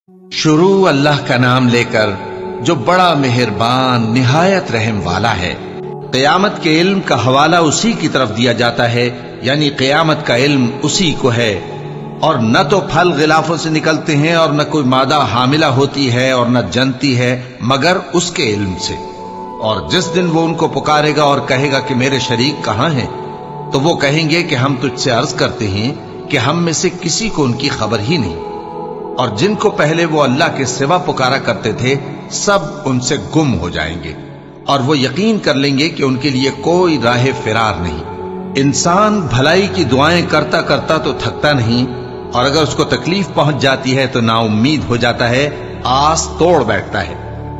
شروع اللہ کا نام لے کر جو بڑا مہربان نہایت رحم والا ہے۔ قیامت کے علم کا حوالہ اسی کی طرف دیا جاتا ہے، یعنی قیامت کا علم اسی کو ہے، اور نہ تو پھل غلافوں سے نکلتے ہیں اور نہ کوئی مادہ حاملہ ہوتی ہے اور نہ جنتی ہے مگر اس کے علم سے۔ اور جس دن وہ ان کو پکارے گا اور کہے گا کہ میرے شریک کہاں ہیں، تو وہ کہیں گے کہ ہم تجھ سے عرض کرتے ہیں کہ ہم میں سے کسی کو ان کی خبر ہی نہیں، اور جن کو پہلے وہ اللہ کے سوا پکارا کرتے تھے سب ان سے گم ہو جائیں گے، اور وہ یقین کر لیں گے کہ ان کے لیے کوئی راہ فرار نہیں۔ انسان بھلائی کی دعائیں کرتا کرتا تو تھکتا نہیں، اور اگر اس کو تکلیف پہنچ جاتی ہے تو نا امید ہو جاتا ہے، آس توڑ بیٹھتا ہے،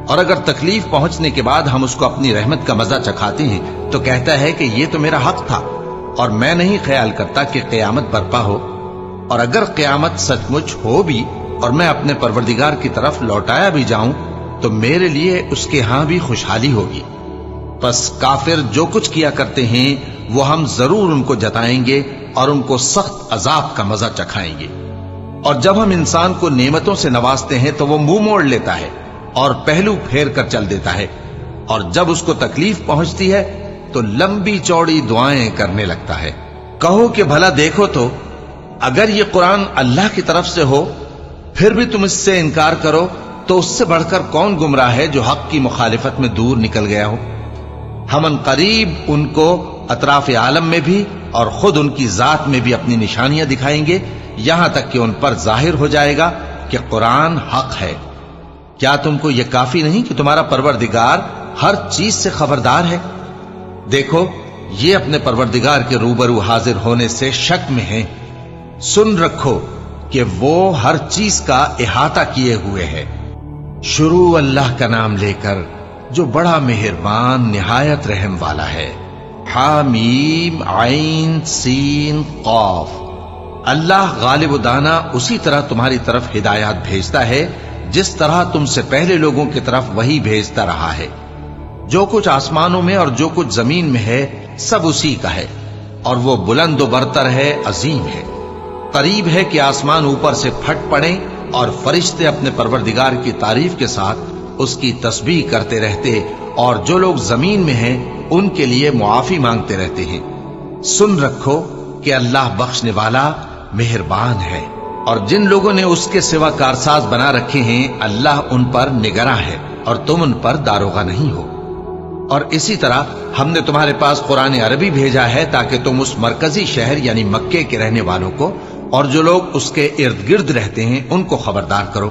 اور اگر تکلیف پہنچنے کے بعد ہم اس کو اپنی رحمت کا مزہ چکھاتے ہیں تو کہتا ہے کہ یہ تو میرا حق تھا، اور میں نہیں خیال کرتا کہ قیامت برپا ہو۔ اور اگر قیامت سچ مچ ہو بھی اور میں اپنے پروردگار کی طرف لوٹایا بھی جاؤں تو میرے لیے اس کے ہاں بھی خوشحالی ہوگی۔ پس کافر جو کچھ کیا کرتے ہیں وہ ہم ضرور ان کو جتائیں گے اور ان کو سخت عذاب کا مزہ چکھائیں گے۔ اور جب ہم انسان کو نعمتوں سے نوازتے ہیں تو وہ منہ موڑ لیتا ہے اور پہلو پھیر کر چل دیتا ہے، اور جب اس کو تکلیف پہنچتی ہے تو لمبی چوڑی دعائیں کرنے لگتا ہے۔ کہو کہ بھلا دیکھو تو اگر یہ قرآن اللہ کی طرف سے ہو پھر بھی تم اس سے انکار کرو تو اس سے بڑھ کر کون گمراہ ہے جو حق کی مخالفت میں دور نکل گیا ہو۔ ہم ان قریب ان کو اطراف عالم میں بھی اور خود ان کی ذات میں بھی اپنی نشانیاں دکھائیں گے، یہاں تک کہ ان پر ظاہر ہو جائے گا کہ قرآن حق ہے۔ کیا تم کو یہ کافی نہیں کہ تمہارا پروردگار ہر چیز سے خبردار ہے؟ دیکھو یہ اپنے پروردگار کے روبرو حاضر ہونے سے شک میں ہیں۔ سن رکھو کہ وہ ہر چیز کا احاطہ کیے ہوئے ہے۔ شروع اللہ کا نام لے کر جو بڑا مہربان نہایت رحم والا ہے۔ حامیم عین سین قاف۔ اللہ غالب و دانا اسی طرح تمہاری طرف ہدایات بھیجتا ہے جس طرح تم سے پہلے لوگوں کی طرف وہی بھیجتا رہا ہے۔ جو کچھ آسمانوں میں اور جو کچھ زمین میں ہے سب اسی کا ہے، اور وہ بلند و برتر ہے، عظیم ہے۔ قریب ہے کہ آسمان اوپر سے پھٹ پڑیں اور فرشتے اپنے پروردگار کی تعریف کے ساتھ اس کی تسبیح کرتے رہتے، اور جو لوگ زمین میں ہیں ان کے لیے معافی مانگتے رہتے ہیں۔ سن رکھو کہ اللہ بخشنے والا مہربان ہے، اور جن لوگوں نے اس کے سوا کارساز بنا رکھے ہیں اللہ ان پر نگراں ہے اور تم ان پر داروغہ نہیں ہو۔ اور اسی طرح ہم نے تمہارے پاس قرآن عربی بھیجا ہے تاکہ تم اس مرکزی شہر یعنی مکے کے رہنے والوں کو اور جو لوگ اس کے ارد گرد رہتے ہیں ان کو خبردار کرو۔